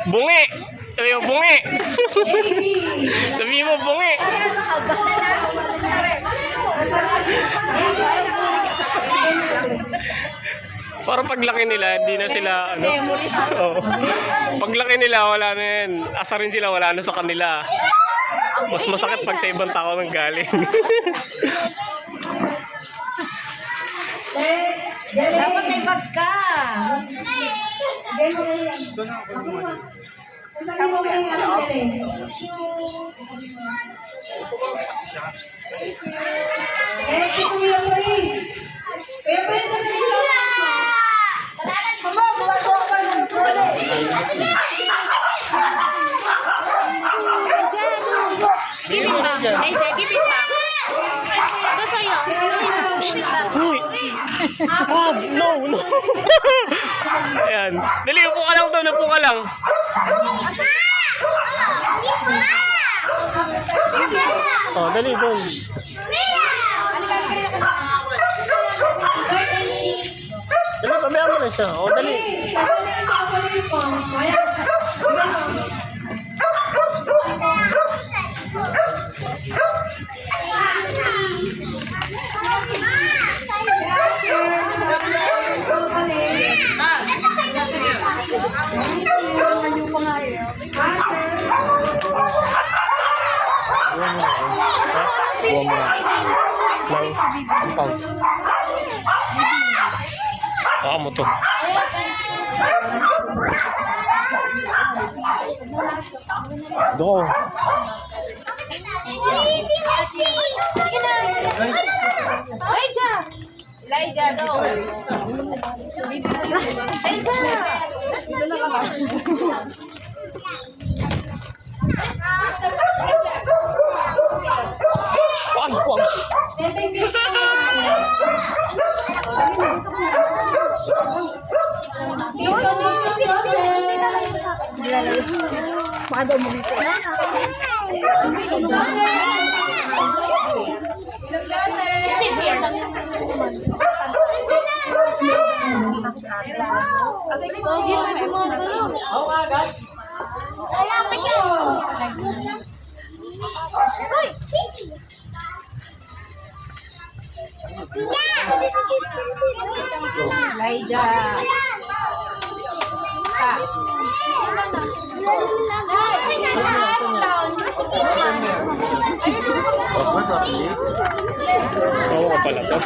Bungi! Sabi mo, bungi! Sabi mo, bungi! Parang paglaki nila, hindi na sila, ano? Oo. Paglaki nila, wala na yan. Asa rin sila, wala na sa kanila. Mas masakit pag sa ibang tao nang galing. Dapat may bag ka. Si Kuya Prince. Kuya Prince, sa dito. Give it back. Ay, give it back. Ito sa'yo. Uy! Bob! No! No! Ayan. Dali, upo ka lang doon. Upo ka lang. Oh, dali doon. Dali, pabayaan mo na siya. Oh, dali. Buwan mo na. Lang. Pang. Baka mo to. Doon. Elijah, no. Ay, kuwang. Baka daw mo dito. Sit here. Elijah. Oo ka pala to.